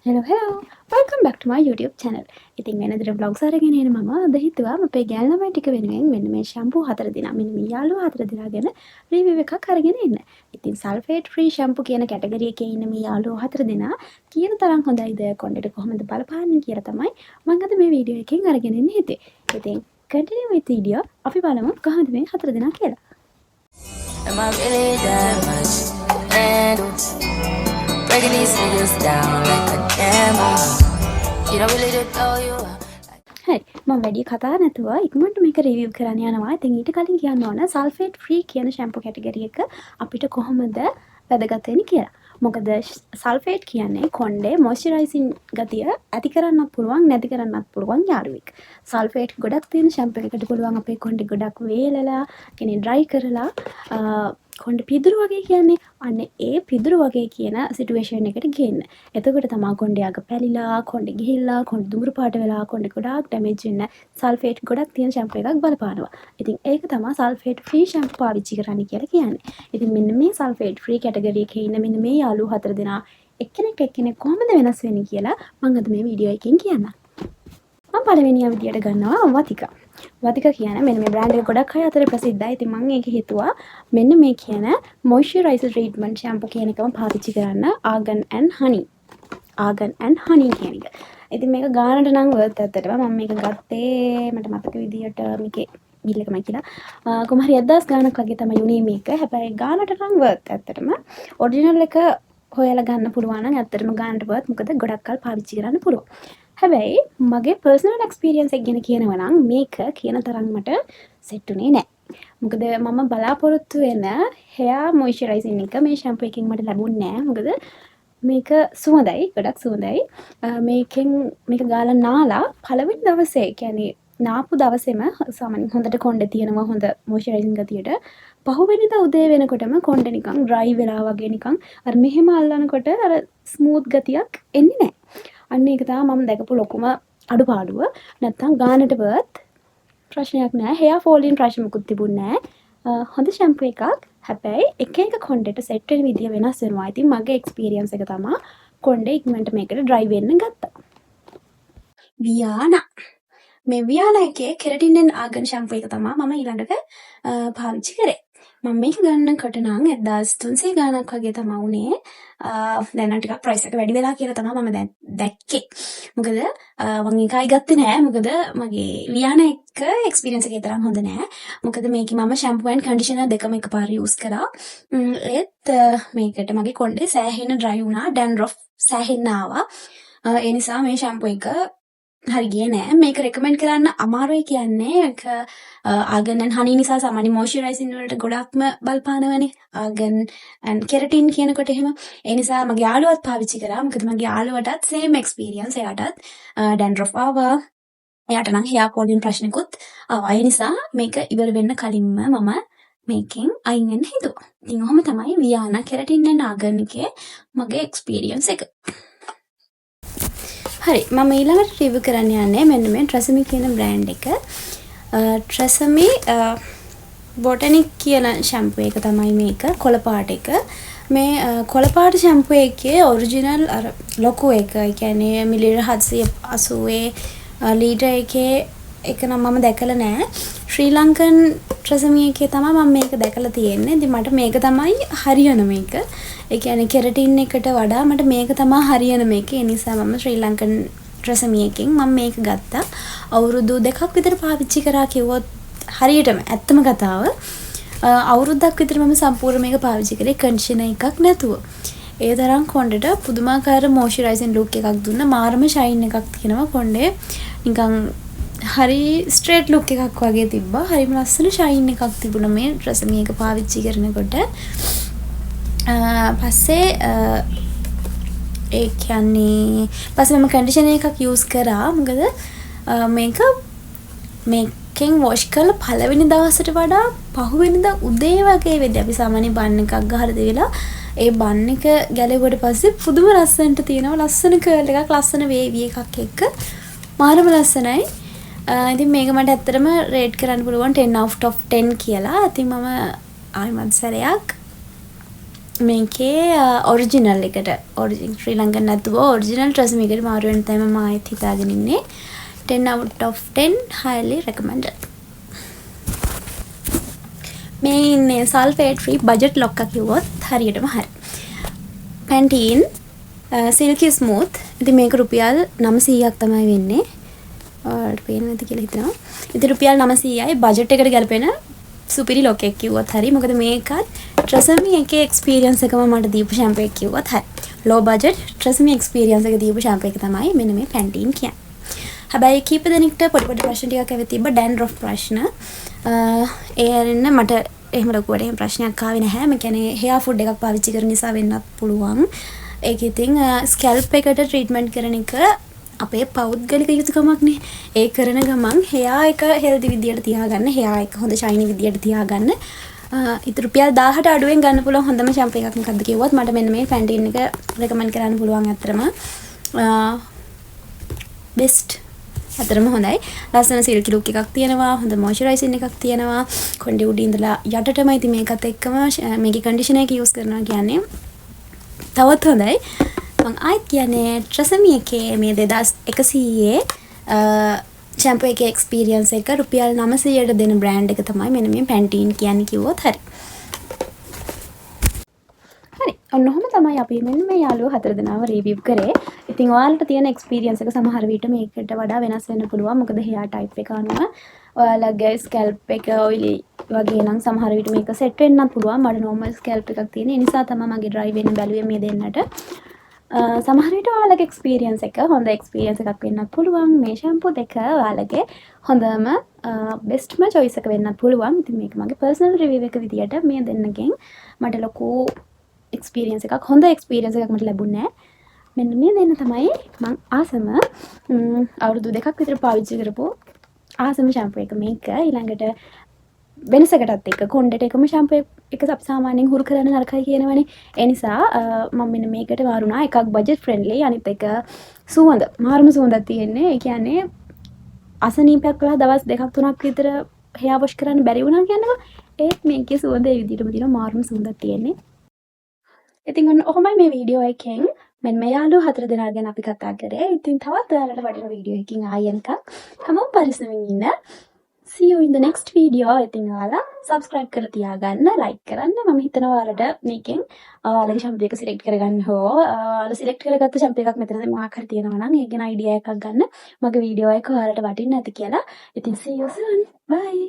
Hello, hello. Welcome back to my YouTube channel. ඉතින් වෙනදට vlogs අරගෙන එන මම අද හිතුවා අපේ ගෑල් ළමයි ටික වෙනුවෙන් මෙන්න මේ shampoo 4 දෙනා මෙන්න මේ යාළුවා 4 දෙනා ගැන review එකක් අරගෙන එන්න. ඉතින් sulfate free shampoo කියන category එකේ ඉන්න මේ යාළුවා 4 දෙනා කියන තරම් හොඳයිද කොණ්ඩේට කොහොමද බලපාන්නේ කියලා තමයි මම අද මේ වීඩියෝ එකෙන් අරගෙන එන්න හිතේ. ඉතින් continue with the video. අපි බලමු කොහොමද මේ 4 දෙනා කියලා. Am I really that much to handle? Breaking these niggas down like a camel. You don't really know you. හරි මම වැඩි කතා නැතුව ඉක්මනට මේක රිවිව් කරන්න යනවා. ඉතින් ඊට කලින් කියන්න ඕන සල්ෆේට් ෆ්‍රී කියන ෂැම්පූ කැටගරි එක අපිට කොහොමද වැදගත් වෙන්නේ කියලා. මොකද සල්ෆේට් කියන්නේ කොණ්ඩේ මොයිස්චරයිසින් ගතිය ඇති කරන්නත් පුළුවන් නැති කරන්නත් පුළුවන් යාළුවෙක්. සල්ෆේට් ගොඩක් තියෙන ෂැම්පූ එකකට පුළුවන් අපේ කොණ්ඩේ ගොඩක් වේලලා කියන්නේ ඩ්‍රයි කරලා කොණ්ඩ පිදුරු වගේ කියන්නේ අන්න ඒ පිදුරු වගේ කියන සිටුේෂන් එකට ගේන්න. එතකොට තමයි කොණ්ඩේ අග පැලිලා, කොණ්ඩේ ගිහිල්ලා, කොණ්ඩේ දුඹුරු පාට වෙලා, කොණ්ඩේ ගොඩාක් ඩැමේජ් වෙන්න සල්ෆේට් ගොඩක් තියෙන ෂැම්පූ එකක් බලපානවා. ඉතින් ඒක තමයි සල්ෆේට් ෆ්‍රී ෂැම්පූ පාවිච්චි කරන්න කියලා කියන්නේ. ඉතින් මෙන්න මේ සල්ෆේට් ෆ්‍රී කැටගරි එකේ ඉන්න මෙන්න මේ යාළුවෝ 4 දෙනා එක්කෙනෙක් කොහොමද වෙනස් වෙන්නේ කියලා මම අද මේ වීඩියෝ එකෙන් කියන්නම්. මම පළවෙනියා විදියට ගන්නවා වතිකා. වතිකා කියන මෙන්න මේ බ්‍රෑන්ඩ් එක ගොඩක් අය අතර ප්‍රසිද්ධයි. ඉතින් මම ඒක හිතුවා මෙන්න මේ කියන මොයිස්චරයිසර් ට්‍රීට්මන්ට් ෂැම්පූ කියන එකම පාවිච්චි කරන්න ආගන් ඇන්ඩ් හනි. ආගන් ඇන්ඩ් හනි කියන එක. ඉතින් මේක ගානට නම් වර්ත් ඇත්තටම මම මේක ගත්තේ මට මතක විදියට මේකේ බිල් එකමයි කියලා. කොහොම හරි 1000 ගානක් වගේ තමයි යුනේ මේක. හැබැයි ගානට නම් වර්ත් ඇත්තටම ඔරිජිනල් එක හොයලා ගන්න පුළුවන් නම් ඇත්තටම ගානට වර්ත්. මොකද ගොඩක් කල් පාවිච්චි කරන්න පුළුවන්. හැබැයි මගේ පර්සනල් එක්ස්පීරියන්ස් එක ගැන කියනවා නම් මේක කියන තරම් මට සෙට් උනේ නැහැ. මොකද මම බලාපොරොත්තු වෙන hair moisturizing එක මේ ෂැම්පූ එකෙන් මට ලැබුණේ නැහැ. මොකද මේක සුවඳයි, ගොඩක් සුවඳයි. මේක ගාලා නාලා පළවෙනි දවසේ කියන්නේ නාපු දවසේම සාමාන්‍යයෙන් හොඳට කොණ්ඩේ තියෙනවා හොඳ මොයිස්චරයිසින් ගතියට. පහුවෙනිදා උදේ වෙනකොටම කොණ්ඩේ නිකන් ඩ්‍රයි වෙලා වගේ නිකන් අර මෙහෙම අල්ලනකොට අර ස්මූත් ගතියක් එන්නේ නැහැ. අන්න ඒක තමයි මම දැකපු ලොකුම අඩුපාඩුව. නැත්තම් ගානට වර්ත් ප්‍රශ්නයක් නෑ. hair falling ප්‍රශ්න මුකුත් තිබුණේ නෑ. හොඳ ෂැම්පූ එකක්. හැබැයි එක එක කොණ්ඩේට සෙට් වෙන විදිය වෙනස් වෙනවා. ඉතින් මගේ එක්ස්පීරියන්ස් එක තමයි කොණ්ඩේ ඉක්මනට මේකට ඩ්‍රයි වෙන්න ගත්තා. වියානා මේ වියානා එකේ කෙරටින් ඇන් ආගන් ෂැම්පූ එක තමයි මම ඊළඟට පාවිච්චි කරේ. මම මේක ගන්නකොට නම් 1300 ගාණක් වගේ තමයි උනේ. දැන් නම් ටිකක් ප්‍රයිස් එක වැඩි වෙලා කියලා තමයි මම දැන් දැක්කේ. මොකද මම ඒකයි ගත්තේ නෑ. මොකද මගේ වියානා එක එක්ස්පීරියන්ස් එක තරම් හොඳ නෑ. මොකද මේකේ මම ෂැම්පූ ඇන් කන්ඩිෂනර් දෙකම එකපාර යූස් කරා. ඒත් මේකට මගේ කොණ්ඩේ සෑහෙන ඩ්‍රයි වුණා. ඩැන්ඩ්‍රොෆ් සෑහෙන්න ආවා. ඒ නිසා මේ ෂැම්පූ එක හරි ගියේ නෑ. මේක රෙකමෙන්ඩ් කරන්න අමාරුයි කියන්නේ ඒක ආගන් ඇන් හනි නිසා සාමාන්‍ය මොයිස්චරයිසින් වලට ගොඩක්ම බලපානවනේ. ආගන් ඇන් කෙරටින් කියනකොට එහෙම. ඒ නිසා මගේ යාළුවත් පාවිච්චි කරා. මොකද මගේ යාළුවටත් සේම් එක්ස්පීරියන්ස්. එයාටත් ඩැන්ඩ්‍රොෆ් ආවා. එයාට නම් hair falling ප්‍රශ්නකුත් ආවා. ඒ නිසා මේක ඉවර වෙන්න කලින්ම මම මේකෙන් අයින් වෙන්න හිතුවා. ඉතින් ඔහොම තමයි වියානා කෙරටින් ඇන් ආගන් එකේ මගේ එක්ස්පීරියන්ස් එක. හරි මම ඊළඟට රිවිව් කරන්න යන්නේ මෙන්න මේ ට්‍රෙසමි කියන බ්‍රෑන්ඩ් එක. ට්‍රෙසමි බොටනික් කියන ෂැම්පූ එක තමයි මේක කොළ පාට එක. මේ කොළ පාට ෂැම්පූ එකේ ඔරිජිනල් අර ලොකු එක. ඒ කියන්නේ මිලිලීටර් 780 ලීටර් එකේ එක නම් මම දැකලා නෑ. ශ්‍රී ලංකන් ට්‍රෙසමි එකේ තමයි මම මේක දැකලා තියෙන්නේ. ඉතින් මට මේක තමයි හරියන මේක. ඒ කියන්නේ කෙරටින් එකට වඩා මට මේක තමයි හරියන මේක. ඒ නිසා මම ශ්‍රී ලංකන් ට්‍රෙසමි එකෙන් මම මේක ගත්තා. අවුරුදු 2ක් විතර පාවිච්චි කරා කිව්වොත් හරියටම ඇත්තම කතාව. අවුරුද්දක් විතර මම සම්පූර්ණ මේක පාවිච්චි කරේ කන්ඩිෂනර් එකක් නැතුව. ඒ තරම් කොණ්ඩේට පුදුමාකාර මොයිස්චරයිසින් ලුක් එකක් දුන්නා. මාරම ෂයින් එකක් තියෙනවා කොණ්ඩේ. නිකන් හරි ස්ට්‍රේට් ලුක් එකක් වගේ තිබ්බා. හරිම ලස්සන ෂයින් එකක් තිබුණා මේ ට්‍රෙසමි එක පාවිච්චි කරනකොට. පස්සේ ඒ කියන්නේ පස්සේ මම කන්ඩිෂනර් එකක් යූස් කරා. මොකද මේකෙන් වොෂ් කරලා පළවෙනි දවසට වඩා පහුවෙනිදා උදේ වගේ වෙද්දී අපි සාමාන්‍ය බන් එකක් ගහලා දෙවිලා ඒ බන් එක ගැලෙවුවට පස්සේ පුදුම ලස්සනට තියෙනවා. ලස්සන කර්ල් එකක් ලස්සන වේවි එකක් එක්ක මාරම ලස්සනයි. ඉතින් මේක මට ඇත්තටම රේට් කරන්න පුළුවන් 10 out of 10 කියලා. ඉතින් මම ආයිමත් සැරයක් මේකේ ඔරිජිනල් එකට ශ්‍රී ලංකන් නැතුව ඔරිජිනල් ට්‍රෙසමි එකට මාරු වෙන තමයි මම ආයෙත් හිතාගෙන ඉන්නේ. 10 out of 10 highly recommended. මේ ඉන්නේ සල්ෆේට් ෆ්‍රී බජට් ලොක්ක කිව්වොත් හරියටම හරි. Pantene silky smooth. ඉතින් මේක රුපියල් 900ක් තමයි වෙන්නේ. ඔයාලට පේන්නේ නැති කියලා හිතනවා. ඉතින් රුපියල් 900යි බජට් එකට ගැලපෙන සුපිරි ලොකෙක් කිව්වොත් හරි. මොකද මේකත් ට්‍රෙසමි එකේ එක්ස්පීරියන්ස් එකම මට දීපු ෂැම්පූ එක කිව්වොත් හරි. ලෝ බජට් ට්‍රෙසමි එක්ස්පීරියන්ස් එක දීපු ෂැම්පූ එක තමයි මෙන්න මේ Pantene කියන්නේ. හැබැයි කීප දෙනෙක්ට පොඩි පොඩි ප්‍රශ්න ටිකක් ඇවිත් තිබ්බ ඩැන්ඩ්‍රොෆ් ප්‍රශ්න. ඒ අරින්න මට එහෙම ලොකුවට එහෙම ප්‍රශ්නයක් ආවේ නැහැ. මම කියන්නේ හෙයා ෆුඩ් එකක් පාවිච්චි කරන නිසා වෙන්නත් පුළුවන්. ඒක ඉතින් ස්කැල්ප් එකට ට්‍රීට්මන්ට් කරන එක අපේ පෞද්ගලික යුතුකමක් නේ. ඒ කරන ගමන් හෙයා එක හෙල්දි විදියට තියාගන්න, හෙයා එක හොඳ ෂයිනි විදියට තියාගන්න. ඉතින් රුපියල් 1000ට අඩුවෙන් ගන්න පුළුවන් හොඳම ෂැම්පූ එකක් මොකක්ද කිව්වොත් මට මෙන්න මේ Pantene එක රෙකමන්ඩ් කරන්න පුළුවන් අතරම. බෙස්ට් අතරම හොඳයි. ලස්සන සිල්කි ලුක් එකක් තියෙනවා, හොඳ මොයිස්චරයිසින් එකක් තියෙනවා. කොණ්ඩේ උඩින් ඉඳලා යටටම ඉතින් මේකත් එක්කම මේකේ කන්ඩිෂනර් එක යූස් කරනවා කියන්නේ තවත් හොඳයි. මම ආයෙත් කියන්නේ ට්‍රෙසමි එකේ මේ 2100 ෂැම්පූ එකේ එක්ස්පීරියන්ස් එක රුපියල් 900ට දෙන බ්‍රෑන්ඩ් එක තමයි මෙන්න මේ Pantene කියන්නේ කිව්වොත් හරි. හරි. ඔන්න ඔහොම තමයි අපි මෙන්න මේ යාළුවෝ 4 දෙනාව රිවිව් කරේ. ඉතින් ඔයාලට තියෙන එක්ස්පීරියන්ස් එක සමහර විට මේකට වඩා වෙනස් වෙන්න පුළුවන්. මොකද හෙයා ටයිප් එක අනුව ඔයාලගේ ස්කැල්ප් එක ඔයිලි වගේ නම් සමහර විට මේක සෙට් වෙන්නත් පුළුවන්. මට නෝමල් ස්කැල්ප් එකක් තියෙන. ඒ නිසා තමයි මගේ ඩ්‍රයි වෙන්න බැලුවේ මේ දෙන්නට. සමහර විට ඔයාලගේ එක්ස්පීරියන්ස් එක හොඳ එක්ස්පීරියන්ස් එකක් වෙන්නත් පුළුවන්. මේ ෂැම්පූ දෙක ඔයාලගේ හොඳම බෙස්ට්ම චොයිස් එක වෙන්නත් පුළුවන්. ඉතින් මේක මගේ පර්සනල් රිවිව් එක විදියට මේ දෙන්නගෙන් මට ලොකු එක්ස්පීරියන්ස් එකක් හොඳ එක්ස්පීරියන්ස් එකක් මට ලැබුණේ නැහැ. මෙන්න මේ දෙන්න තමයි මං ආසම අවුරුදු 2ක් විතර පාවිච්චි කරපු ආසම ෂැම්පූ එක මේක. ඊළඟට වෙනසකටත් එක්ක කොණ්ඩේට එකම ෂැම්පූ එක සාමාන්‍යයෙන් හුරු කරන්න නරකයි කියනවනේ. ඒ නිසා මම මෙන්න මේකට වාරුණා. එකක් බජට් ෆ්‍රෙන්ඩ්ලි, අනිත් එක සුවඳ මාරුම සුවඳක් තියෙන්නේ. ඒ කියන්නේ අසනීපයක් වෙලා දවස් 2ක් 3ක් විතර හෙයා වොෂ් කරන්න බැරි වුණා කියනවා. ඒත් මේකේ සුවඳ ඒ විදිහටම තියෙනවා. මාරුම සුවඳක් තියෙන්නේ. ඉතින් ඔන්න ඔහොමයි මේ වීඩියෝ එකෙන් මෙන්න මේ යාළුවෝ 4 දෙනා ගැන අපි කතා කරේ. ඉතින් තවත් ඔයාලට වටින වීඩියෝ එකකින් ආයෙත් හැමෝම පරිස්සමින් ඉන්න. See you in the next video. ඉතින් ඔයාලා subscribe කරලා තියාගන්න, like කරන්න. මම හිතනවා ඔයාලට මේකෙන් ඔයාලගේ ෂැම්පූ එක select කරගන්න හෝ ඔයාලා select කරගත්ත ෂැම්පූ එකක් මෙතන මොකක් හරි තියෙනවා නම් ඒ ගැන idea එකක් ගන්න. මගේ වීඩියෝ එක ඔයාලට වටින්න ඇති කියලා. ඉතින් see you soon. Bye.